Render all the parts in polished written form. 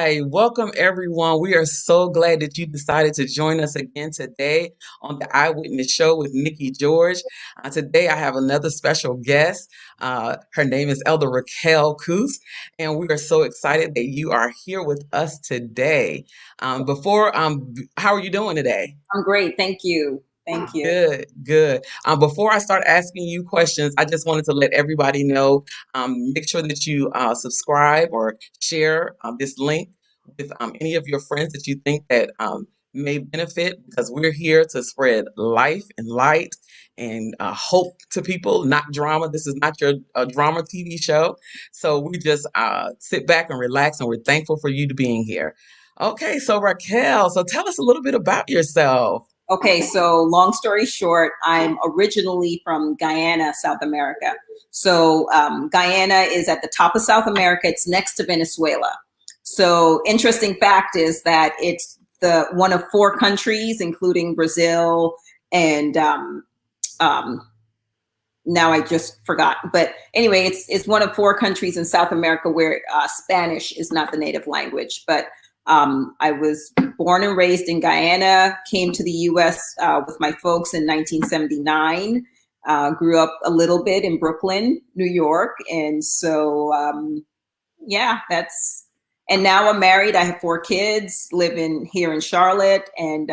Hi, welcome everyone. We are so glad that you decided to join us again today on the Eyewitness Show with Nikki George. Today I have another special guest. Her name is Elder Raquel Koos, and we are so excited that you are here with us today. How are you doing today? I'm great. Thank you. Thank you. Good, good. Before I start asking you questions, I just wanted to let everybody know, make sure that you subscribe or share this link with any of your friends that you think that may benefit, because we're here to spread life and light and hope to people, not drama. This is not your drama TV show. So we just sit back and relax, and we're thankful for you to being here. Okay, so Raquel, so tell us a little bit about yourself. Okay, so long story short, I'm originally from Guyana, South America. So Guyana is at the top of South America. It's next to Venezuela. So interesting fact is that it's the one of four countries, including Brazil and now I just forgot. But anyway, it's one of four countries in South America where Spanish is not the native language. But I was born and raised in Guyana, came to the US with my folks in 1979, grew up a little bit in Brooklyn, New York. And so, yeah, and now I'm married. I have four kids, here in Charlotte. And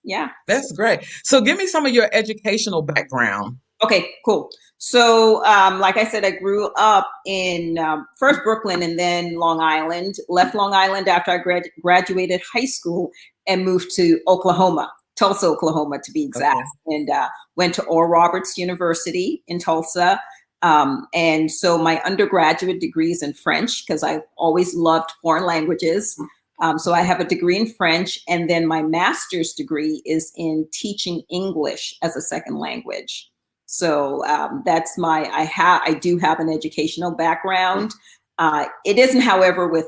yeah. That's great. So give me some of your educational background. Okay, cool. So, like I said, I grew up in first Brooklyn and then Long Island. Left Long Island after I graduated high school and moved to Oklahoma, Tulsa, Oklahoma, to be exact, and went to Oral Roberts University in Tulsa. And so my undergraduate degree is in French because I've always loved foreign languages. So I have a degree in French, and then my master's degree is in teaching English as a second language. So that's I do have an educational background. It isn't, however, with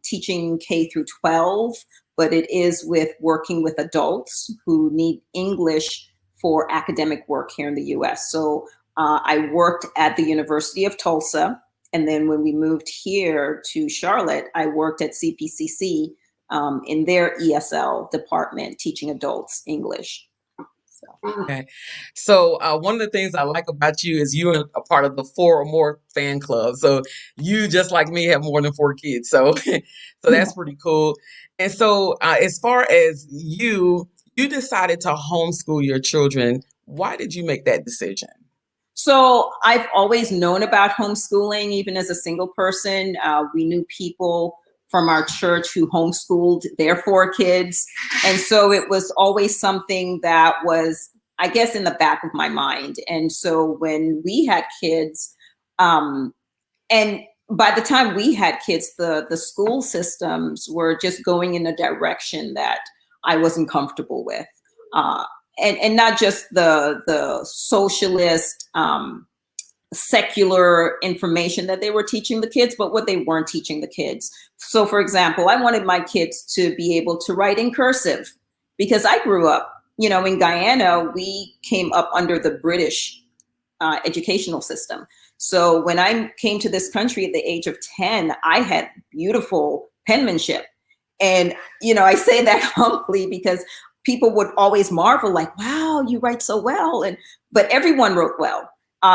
teaching K through 12, but it is with working with adults who need English for academic work here in the US. So I worked at the University of Tulsa. And then when we moved here to Charlotte, I worked at CPCC in their ESL department, teaching adults English. Okay. So one of the things I like about you is you're a part of the four or more fan club. So you, just like me, have more than four kids. So so that's pretty cool. And so as far as you decided to homeschool your children. Why did you make that decision? So I've always known about homeschooling, even as a single person. We knew people from our church who homeschooled their four kids. And so it was always something that was, I guess, in the back of my mind. And so when we had kids, and by the time we had kids, the school systems were just going in a direction that I wasn't comfortable with. And not just the socialist, secular information that they were teaching the kids, but what they weren't teaching the kids. So for example, I wanted my kids to be able to write in cursive because I grew up, in Guyana. We came up under the British educational system. So when I came to this country at the age of 10, I had beautiful penmanship. And, I say that humbly because people would always marvel, like, wow, you write so well. But everyone wrote well.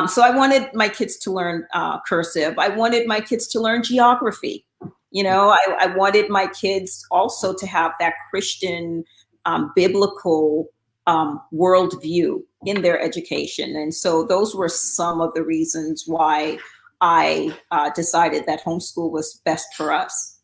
So I wanted my kids to learn cursive. I wanted my kids to learn geography. I wanted my kids also to have that Christian, biblical worldview in their education. And so those were some of the reasons why I decided that homeschool was best for us.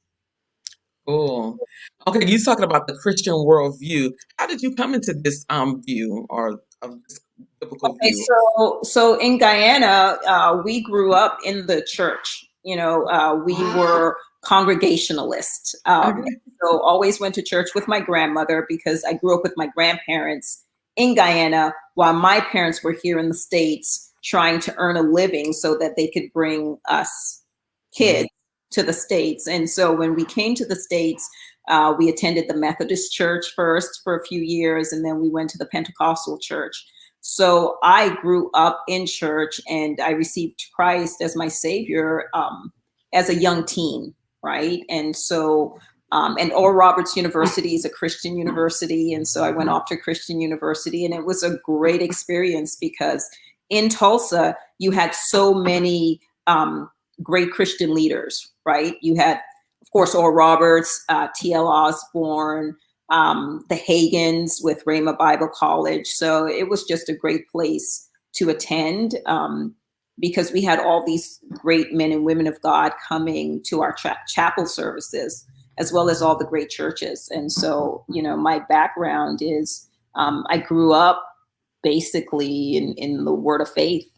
Cool. Okay, you talking about the Christian worldview. How did you come into this view or this biblical Okay, view? so in Guyana, we grew up in the church. We were Congregationalists. Okay. So always went to church with my grandmother because I grew up with my grandparents in Guyana while my parents were here in the States trying to earn a living so that they could bring us kids to the States. And so when we came to the States, we attended the Methodist church first for a few years, and then we went to the Pentecostal church. So I grew up in church and I received Christ as my savior as a young teen. right? And so, and Oral Roberts University is a Christian university. And so I went off to Christian University, and it was a great experience because in Tulsa, you had so many great Christian leaders, right? You had, of course, Oral Roberts, T.L. Osborne, the Hagans with Rhema Bible College. So it was just a great place to attend because we had all these great men and women of God coming to our chapel services, as well as all the great churches. And so, you know, my background is I grew up basically in the word of faith.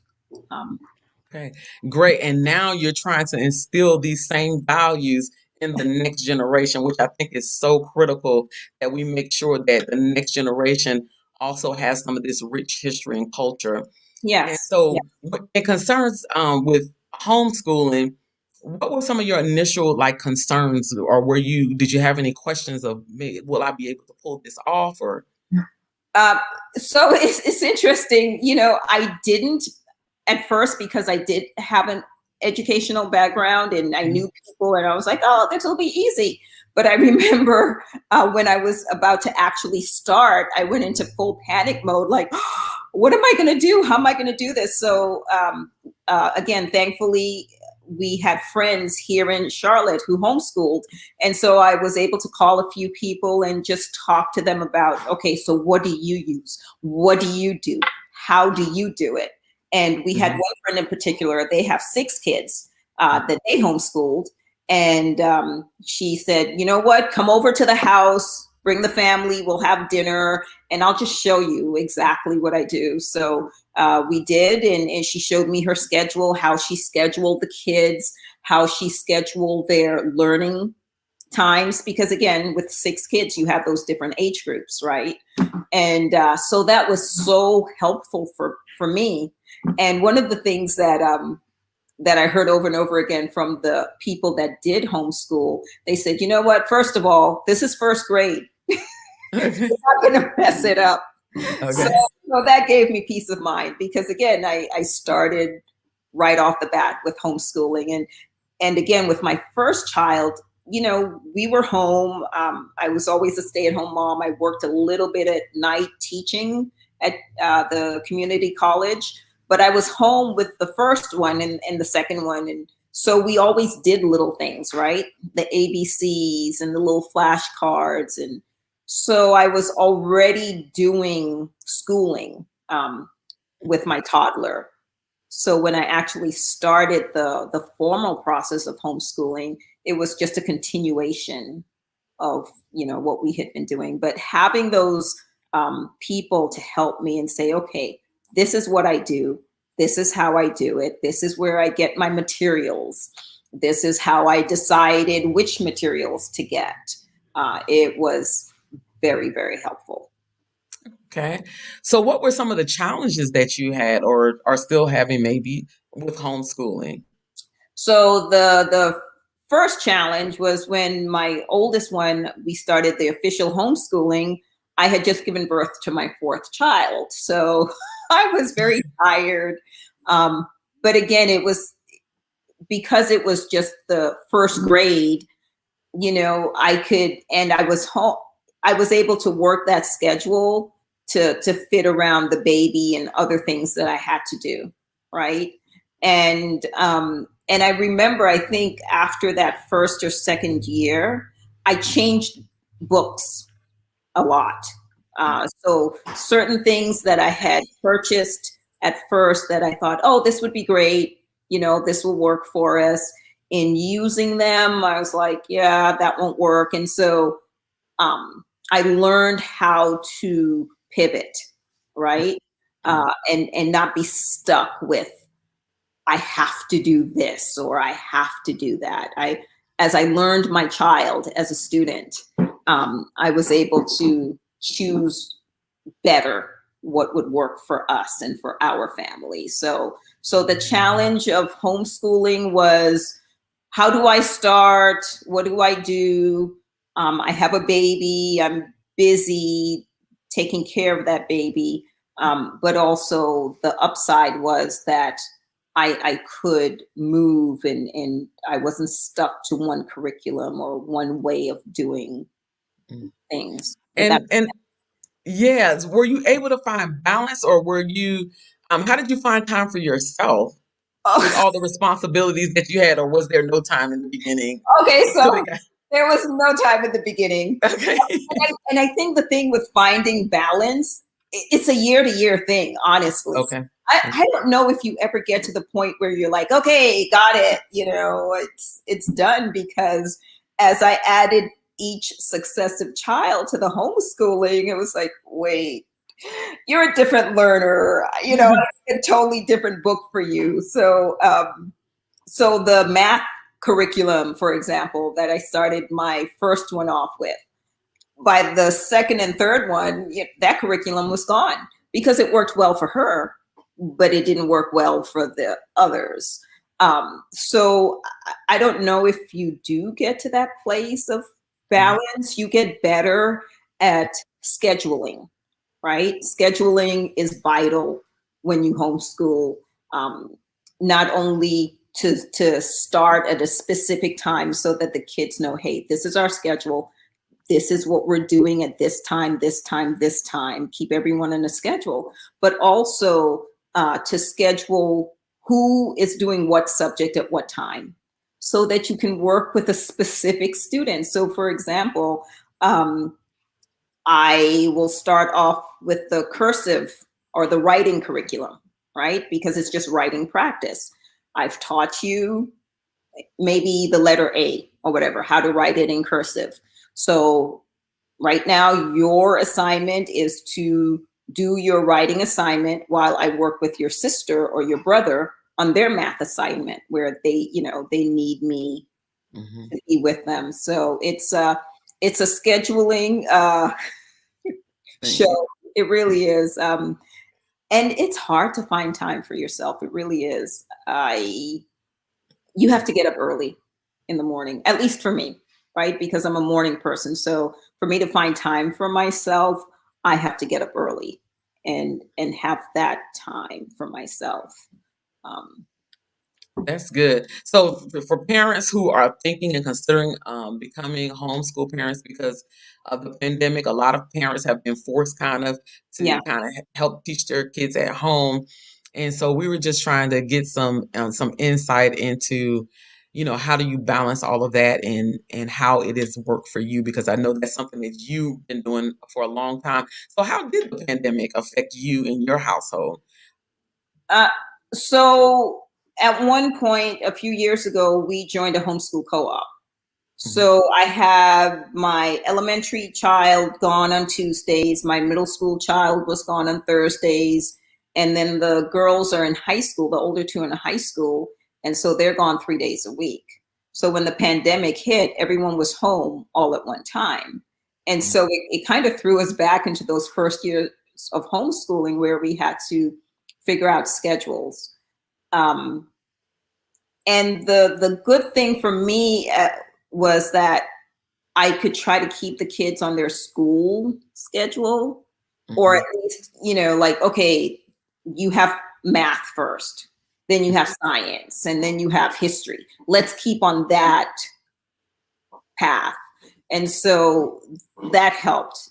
Okay, great. And now you're trying to instill these same values in the next generation, which I think is so critical that we make sure that the next generation also has some of this rich history and culture. And Yes. Yeah. so, in concerns with homeschooling, what were some of your initial like concerns, or did you have any questions of me? Will I be able to pull this off? Or Uh, so it's interesting. You know, I didn't at first because I did have an educational background and I knew people, and I was like, oh, this will be easy. But I remember when I was about to actually start, I went into full panic mode, like, what am I going to do? How am I going to do this? So again, thankfully, we had friends here in Charlotte who homeschooled. And so I was able to call a few people and just talk to them about, okay, so what do you use? What do you do? How do you do it? And we had one friend in particular, they have 6 kids that they homeschooled. And she said, you know what, come over to the house, bring the family, we'll have dinner, and I'll just show you exactly what I do. So we did, and she showed me her schedule, how she scheduled the kids, how she scheduled their learning times, because again, with 6 kids, you have those different age groups, right? And so that was so helpful for me. And one of the things that that I heard over and over again from the people that did homeschool, they said, you know what, first of all, this is first grade. You're okay, not going to mess it up. So, okay, so that gave me peace of mind because again, I started right off the bat with homeschooling. And again, with my first child, you know, we were home. I was always a stay-at-home mom. I worked a little bit at night teaching at the community college, but I was home with the first one and the second one. And so we always did little things, right? The ABCs and the little flashcards. And so I was already doing schooling with my toddler. So when I actually started the formal process of homeschooling, it was just a continuation of, you know, what we had been doing. But having those people to help me and say, okay, this is what I do. This is how I do it. This is where I get my materials. This is how I decided which materials to get. It was very, very helpful. okay. So, what were some of the challenges that you had, or are still having, maybe with homeschooling? So the first challenge was when my oldest one, we started the official homeschooling. I had just given birth to my 4th child. So I was very tired. But again, it was because it was just the first grade, you know, I was home. I was able to work that schedule to fit around the baby and other things that I had to do. Right. And I remember, I think after that first or second year, I changed books a lot. So certain things that I had purchased at first that I thought, oh, this would be great, you know, this will work for us. In using them, I was like, yeah, that won't work. And so I learned how to pivot, right? And not be stuck with, I have to do this or I have to do that. As I learned my child as a student, I was able to choose better what would work for us and for our family. So the challenge of homeschooling was, how do I start? What do I do? I have a baby. I'm busy taking care of that baby. But also the upside was that I could move and I wasn't stuck to one curriculum or one way of doing Mm. things. If that And yes, were you able to find balance, or were you how did you find time for yourself with oh, all the responsibilities that you had, or was there no time in the beginning okay, so until they got there was no time in the beginning. okay. And I think the thing with finding balance, it's a year to year thing, honestly. Okay. I don't know if you ever get to the point where you're like, okay, got it, it's done, because as I added each successive child to the homeschooling, it was like, wait, you're a different learner, a totally different book for you. So the math curriculum, for example, that I started my first one off with, by the second and third one, that curriculum was gone because it worked well for her, but it didn't work well for the others. So I don't know if you do get to that place of Mhm. balance. You get better at scheduling, right? Scheduling is vital when you homeschool. Um, Not only to start at a specific time so that the kids know, hey, this is our schedule, this is what we're doing at this time, this time, this time, keep everyone on a schedule, but also to schedule who is doing what subject at what time so that you can work with a specific student. So, for example, I will start off with the cursive or the writing curriculum, right? Because it's just writing practice. I've taught you maybe the letter A or whatever, how to write it in cursive. So right now, your assignment is to do your writing assignment while I work with your sister or your brother on their math assignment where they need me Mhm. to be with them. So it's a scheduling Thing. show. It really is. And it's hard to find time for yourself. It really is. You have to get up early in the morning, at least for me, right? Because I'm a morning person. So for me to find time for myself, I have to get up early and have that time for myself. Um, That's good. So for parents who are thinking and considering becoming homeschool parents because of the pandemic, a lot of parents have been forced kind of to yeah. kind of help teach their kids at home. And so we were just trying to get some insight into, how do you balance all of that, and how it has worked for you, because I know that's something that you've been doing for a long time. So how did the pandemic affect you in your household? Uh, so at one point a few years ago, we joined a homeschool co-op. Mhm. So I have my elementary child gone on Tuesdays, my middle school child was gone on Thursdays, and then the girls are in high school, the older two in high school, and so they're gone 3 days a week. So when the pandemic hit, everyone was home all at one time. And Mhm. so it kind of threw us back into those first years of homeschooling where we had to figure out schedules. Um, and the good thing for me was that I could try to keep the kids on their school schedule, or at Mhm. least, like, okay, you have math first, then you have science, and then you have history. Let's keep on that path. And so that helped.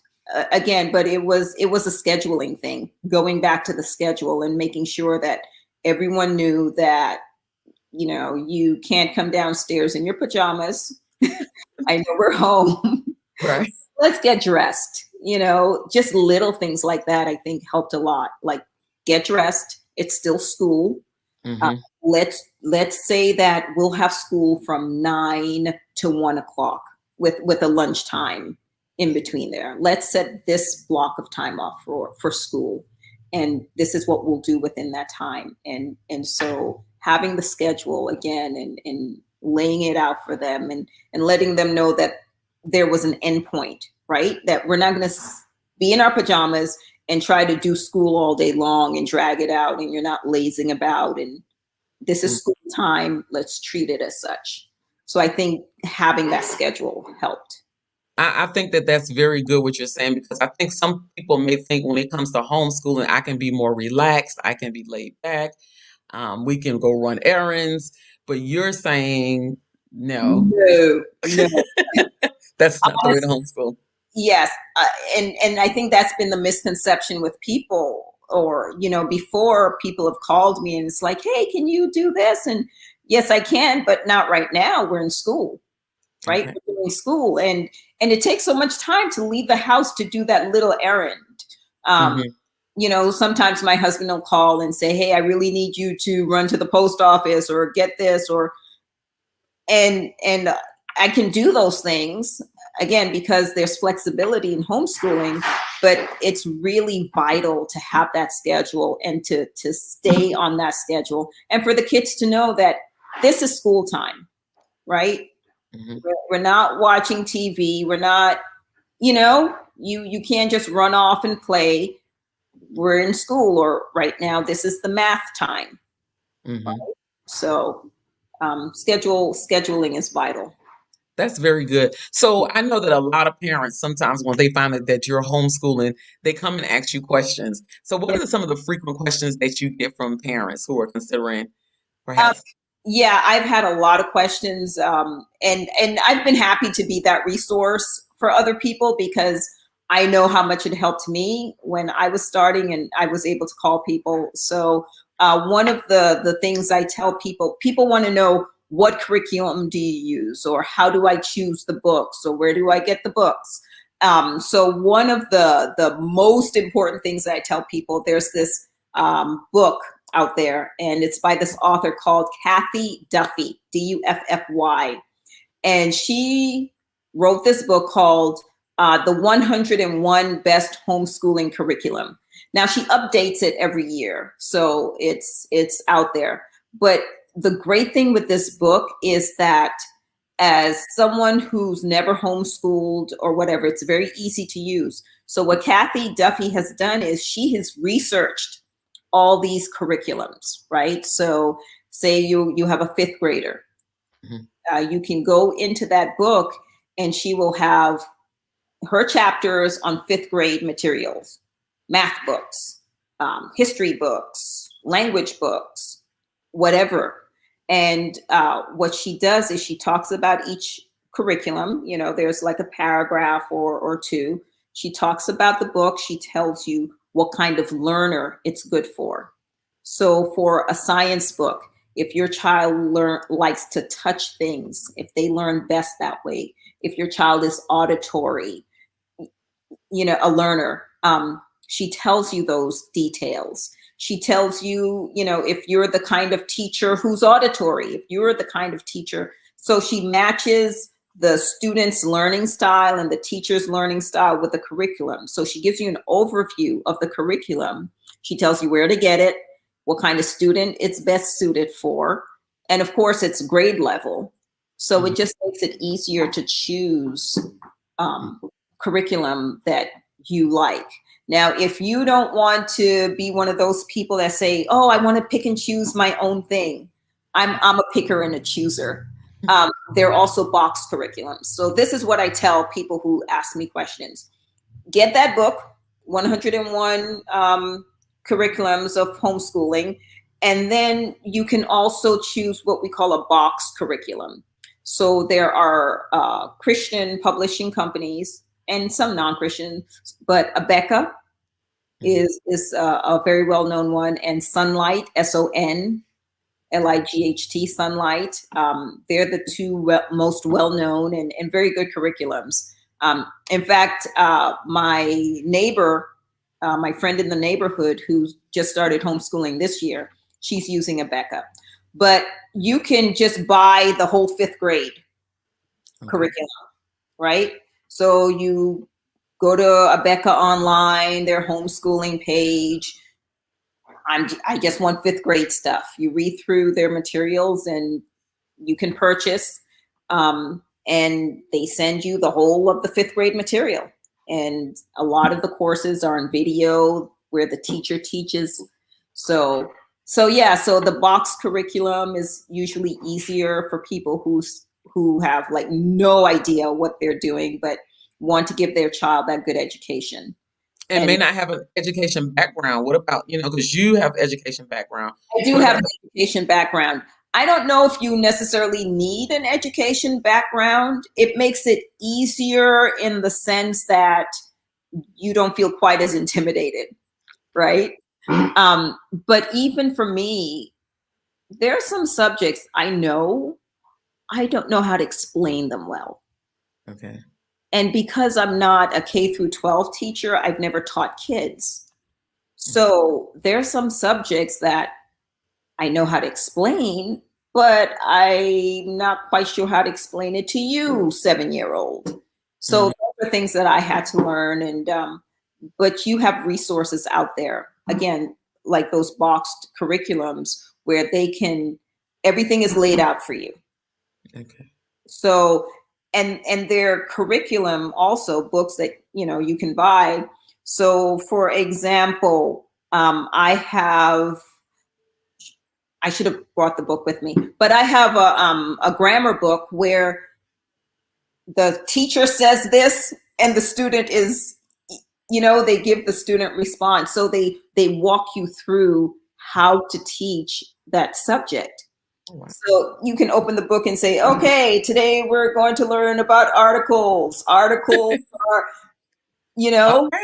Again, but it was a scheduling thing, going back to the schedule and making sure that everyone knew that you can't come downstairs in your pajamas. I know we're home. Right. Let's get dressed. Just little things like that, I think helped a lot. Like, get dressed. It's still school. Uh, Mhm. let's say that we'll have school from 9 to 1 o'clock with a lunchtime in between there. Let's set this block of time off for school, and this is what we'll do within that time. And so having the schedule again and laying it out for them and letting them know that there was an endpoint, right? That we're not going to be in our pajamas and try to do school all day long and drag it out, and you're not lazing about, and this is school time, let's treat it as such. So I think having that schedule helped. I think that that's very good what you're saying, because I think some people may think when it comes to homeschooling, I can be more relaxed, I can be laid back. We can go run errands, but you're saying no, No, no. that's not the way to homeschool. Yes, and I think that's been the misconception with people, or before people have called me and it's like, hey, can you do this? And yes, I can, but not right now. We're in school, right? Okay. We're doing school, and it takes so much time to leave the house to do that little errand. Um, Hmm. Sometimes my husband will call and say, hey, I really need you to run to the post office or get this, or and I can do those things again because there's flexibility in homeschooling, but it's really vital to have that schedule and to stay on that schedule, and for the kids to know that this is school time, right? Hmm. We're not watching TV. We're not, you can't just run off and play. We're in school, or right now this is the math time. Hmm. So scheduling is vital. That's very good. So I know that a lot of parents sometimes when they find out that you're homeschooling, they come and ask you questions. So what are some of the frequent questions that you get from parents who are considering Um, perhaps? yeah, I've had a lot of questions, and I've been happy to be that resource for other people because I know how much it helped me when I was starting, and I was able to call people. So one of the things I tell people want to know, what curriculum do you use, or how do I choose the books, or where do I get the books? So one of the most important things that I tell people, there's this book out there, and it's by this author called Kathy Duffy, Duffy, and she wrote this book called The 101 Best Homeschooling Curriculum. Now she updates it every year, so it's out there. But the great thing with this book is that as someone who's never homeschooled or whatever, it's very easy to use. So what Kathy Duffy has done is she has researched all these curriculums, right? So say you have a fifth grader, Mhm. you can go into that book and she will have her chapters on fifth grade materials, math books, history books, language books, whatever. And what she does is she talks about each curriculum. There's like a paragraph or two. She talks about the book. She tells you what kind of learner it's good for. So for a science book, if your child likes to touch things, if they learn best that way, if your child is auditory, a learner, she tells you those details. She tells you, if you're the kind of teacher who's auditory, if you're the kind of teacher. So she matches the student's learning style and the teacher's learning style with the curriculum. So she gives you an overview of the curriculum. She tells you where to get it, what kind of student it's best suited for, and of course it's grade level. So Mhm. it just makes it easier to choose um, curriculum that you like. Now, if you don't want to be one of those people that say, "Oh, I want to pick and choose my own thing," I'm a picker and a chooser. There are also box curriculums. So this is what I tell people who ask me questions: get that book, 101 curriculums of homeschooling, and then you can also choose what we call a box curriculum. So there are Christian publishing companies and some non-Christian, but Abeka Mhm. is a very well-known one, and Sunlight, Sonlight, Sunlight. They're the two most well-known and very good curriculums. In fact, my friend in the neighborhood who just started homeschooling this year, she's using Abeka. But you can just buy the whole fifth grade Okay. curriculum, right? So you go to Abeka online, their homeschooling page. I just want fifth grade stuff. You read through their materials and you can purchase, and they send you the whole of the fifth grade material. And a lot of the courses are in video where the teacher teaches. So yeah, so the box curriculum is usually easier for people who have like no idea what they're doing, but want to give their child that good education. And may not have an education background. What about, because you have education background. I do What have about, an education background. I don't know if you necessarily need an education background. It makes it easier in the sense that you don't feel quite as intimidated, right? But even for me, there are some subjects I know, I don't know how to explain them well. okay. And because I'm not a K through 12 teacher, I've never taught kids. So there are some subjects that I know how to explain, but I'm not quite sure how to explain it to you, 7-year-old. So Mhm. those are things that I had to learn. And but you have resources out there, again, like those boxed curriculums where everything is laid out for you. Okay. So and their curriculum also books that you can buy. So for example, I should have brought the book with me, but I have a grammar book where the teacher says this and the student is, they give the student response. So they walk you through how to teach that subject. Oh, wow. So you can open the book and say, okay, today we're going to learn about articles. Articles are, Okay.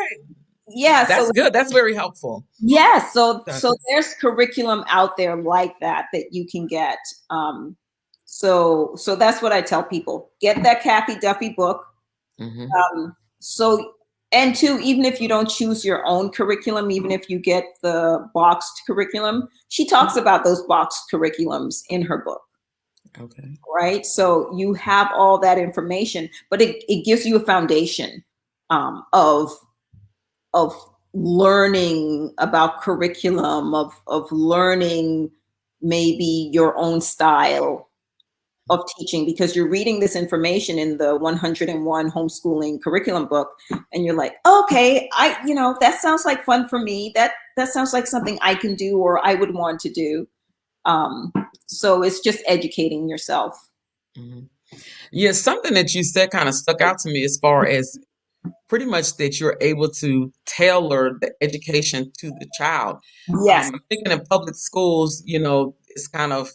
yeah. So That's good. That's very helpful. yeah, so Gotcha. there's curriculum out there like that you can get. So that's what I tell people: get that Kathy Duffy book. Hmm. So and two, even if you don't choose your own curriculum, even if you get the boxed curriculum, she talks about those boxed curriculums in her book, Okay. right? So you have all that information, but it gives you a foundation of learning about curriculum, of learning maybe your own style of teaching, because you're reading this information in the 101 homeschooling curriculum book and you're like, okay, that sounds like fun for me. That sounds like something I can do or I would want to do. So it's just educating yourself. Hmm. Yeah, something that you said kind of stuck out to me as far as pretty much that you're able to tailor the education to the child. Yes. I'm thinking in public schools, it's kind of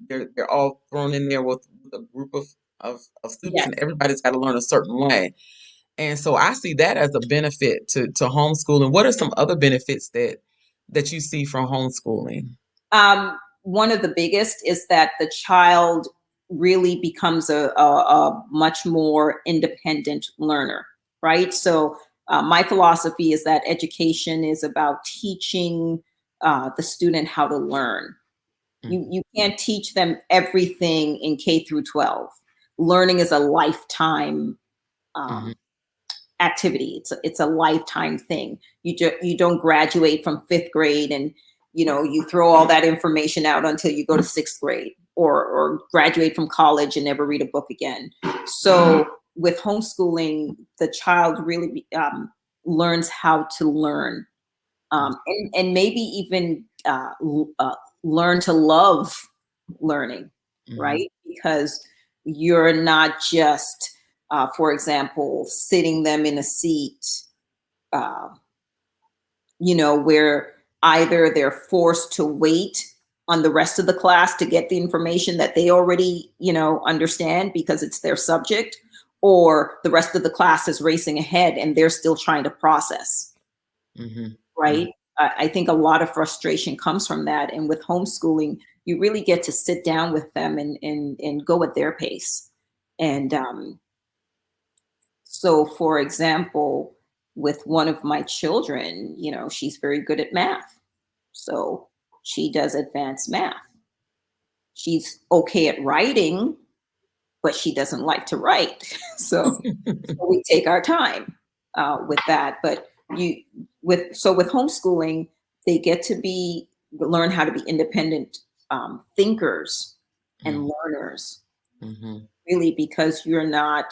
they're all thrown in there with a group of students, Yes. and everybody's got to learn a certain way. And so I see that as a benefit to homeschooling. What are some other benefits that you see from homeschooling? One of the biggest is that the child really becomes a much more independent learner, right? So my philosophy is that education is about teaching the student how to learn. You can't teach them everything in K through 12. Learning is a lifetime Mm-hmm. um, activity. It's a lifetime thing. You don't graduate from 5th grade and you throw all that information out until you go to 6th grade, or graduate from college and never read a book again. So with homeschooling, the child really learns how to learn, and maybe even learn to love learning, Mm-hmm. right? Because you're not just, for example, sitting them in a seat, uh, where either they're forced to wait on the rest of the class to get the information that they already, understand because it's their subject, or the rest of the class is racing ahead and they're still trying to process, Mm-hmm. right? I think a lot of frustration comes from that. And with homeschooling, you really get to sit down with them and go at their pace. And so, for example, with one of my children, she's very good at math. So she does advanced math. She's okay at writing, but she doesn't like to write. So we take our time with that. But with homeschooling, they get to learn how to be independent thinkers and learners, Mm-hmm. really, because you're not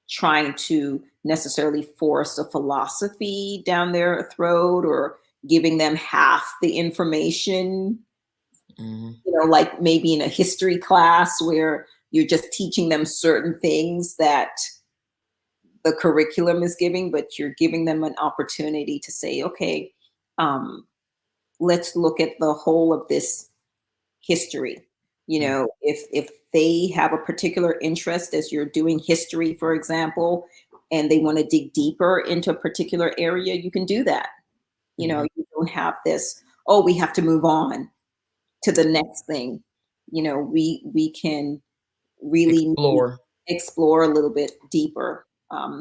trying to necessarily force a philosophy down their throat or giving them half the information, Mm-hmm. like maybe in a history class where you're just teaching them certain things that the curriculum is giving, but you're giving them an opportunity to say, okay, um, let's look at the whole of this history. You know, if they have a particular interest, as you're doing history, for example, and they want to dig deeper into a particular area, you can do that. You know, Mhm. you don't have this, oh, we have to move on to the next thing. You know, we can really Explore. explore a little bit deeper.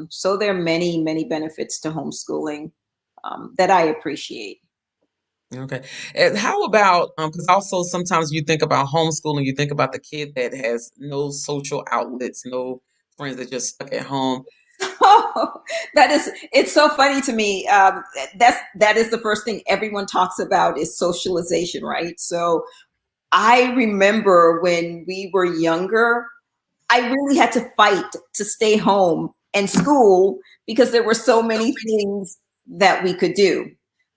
So there are many, many benefits to homeschooling that I appreciate. Okay. And how about, because also sometimes you think about homeschooling, you think about the kid that has no social outlets, no friends, that just stuck at home. That is, it's so funny to me. That is the first thing everyone talks about is socialization, right? So I remember when we were younger, I really had to fight to stay home and school because there were so many things that we could do.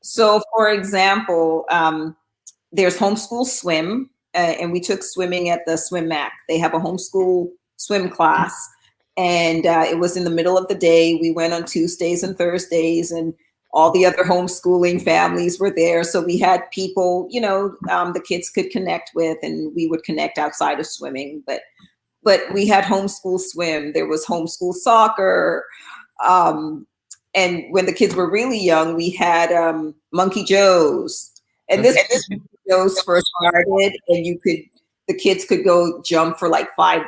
So, for example, there's homeschool swim, and we took swimming at the swim mac. They have a homeschool swim class, and it was in the middle of the day. We went on Tuesdays and Thursdays, and all the other homeschooling families were there. So we had people, you know, the kids could connect with, and we would connect outside of swimming. But we had homeschool swim. There was homeschool soccer. Um, and when the kids were really young, we had Monkey Joe's. And this Okay. Joe's first started, and the kids could go jump for like $5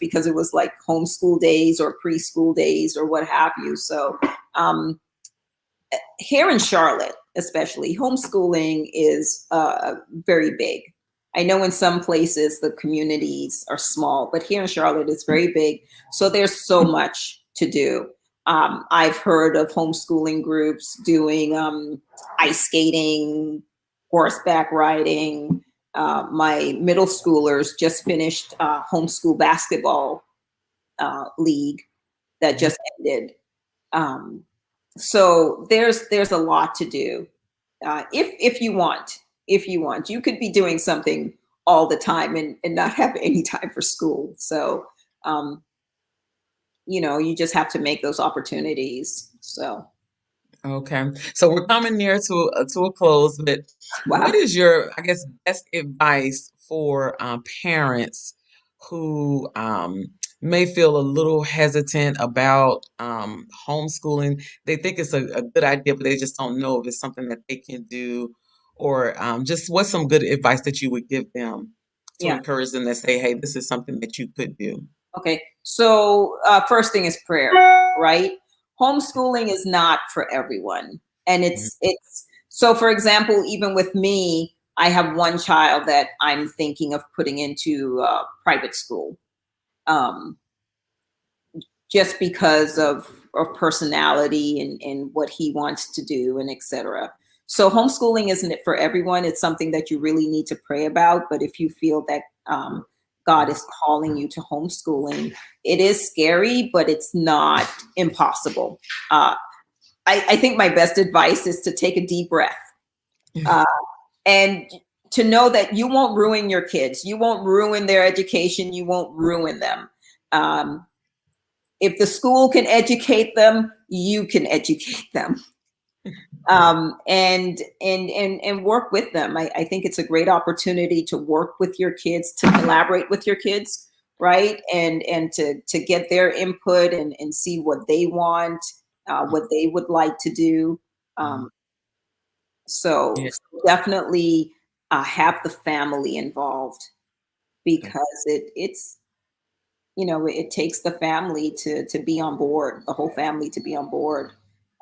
because it was like homeschool days or preschool days or what have you. So um, here in Charlotte, especially, homeschooling is very big. I know in some places the communities are small, but here in Charlotte it's very big. So there's so much to do. I've heard of homeschooling groups doing ice skating, horseback riding. My middle schoolers just finished homeschool basketball league that Mhm. just ended. Um, so there's a lot to do. If you want, you could be doing something all the time and not have any time for school. So um, you know, you just have to make those opportunities. So Okay. So we're coming near to a close, but what wow. is your, I guess, best advice for parents who may feel a little hesitant about homeschooling? They think it's a good idea, but they just don't know if it's something that they can do, or just what's some good advice that you would give them to Yeah. encourage them to say, hey, this is something that you could do. Okay. So first thing is prayer, right? Homeschooling is not for everyone, and it's so. For example, even with me, I have one child that I'm thinking of putting into private school. Um, just because of personality and what he wants to do and etc. So homeschooling isn't it for everyone. It's something that you really need to pray about. But if you feel that God is calling you to homeschooling, it is scary, but it's not impossible. Uh, I think my best advice is to take a deep breath uh, and to know that you won't ruin your kids. You won't ruin their education. You won't ruin them. Um, if the school can educate them, you can educate them, and work with them. I think it's a great opportunity to work with your kids, to collaborate with your kids, right, and to get their input and see what they want, what they would like to do. Um, so, Yeah. so definitely have the family involved because it's you know, it takes the family to be on board, the whole family to be on board.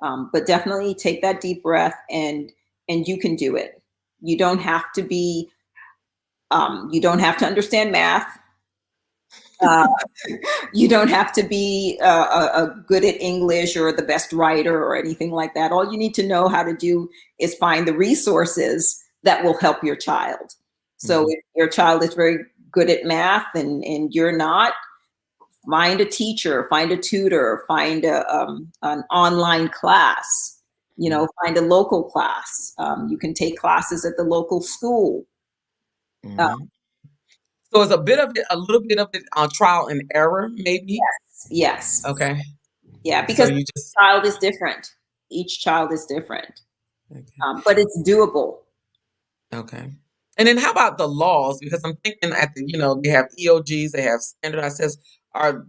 But definitely take that deep breath and you can do it. You don't have to be you don't have to understand math. Uh, you don't have to be good at English or the best writer or anything like that. All you need to know how to do is find the resources that will help your child. So Mhm. if your child is very good at math and you're not, find a teacher, find a tutor, find an online class, you know, find a local class. You can take classes at the local school. Uh, Mhm. So it's a bit of it, a little bit of it on trial and error, maybe. yes, Okay. Yeah, So because you each just child is different. Each child is different, okay. but it's doable. Okay. And then how about the laws? Because I'm thinking at the, they have EOGs, they have standardized tests. Are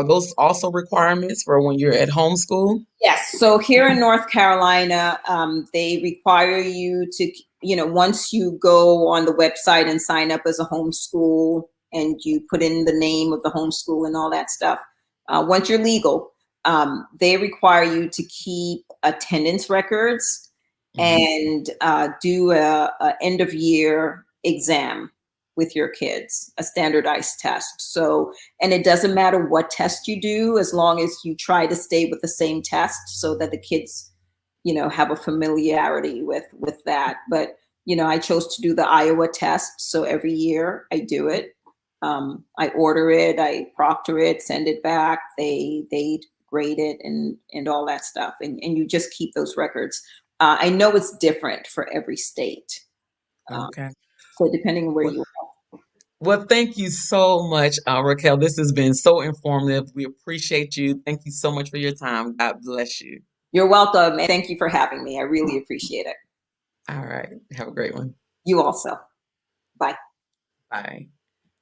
those also requirements for when you're at homeschool? Yes. So here in North Carolina, they require you to, once you go on the website and sign up as a homeschool and you put in the name of the homeschool and all that stuff, once you're legal, they require you to keep attendance records Mhm. and do a end of year exam with your kids, a standardized test. So, and it doesn't matter what test you do, as long as you try to stay with the same test so that the kids, have a familiarity with that. But, I chose to do the Iowa test. So every year I do it. I order it, I proctor it, send it back. They grade it and all that stuff. And you just keep those records. I know it's different for every state. Um, Okay. so depending on where Well, you well, thank you so much, Raquel. This has been so informative. We appreciate you. Thank you so much for your time. God bless you. You're welcome, and thank you for having me. I really appreciate it. All right. Have a great one. You also. Bye. Bye.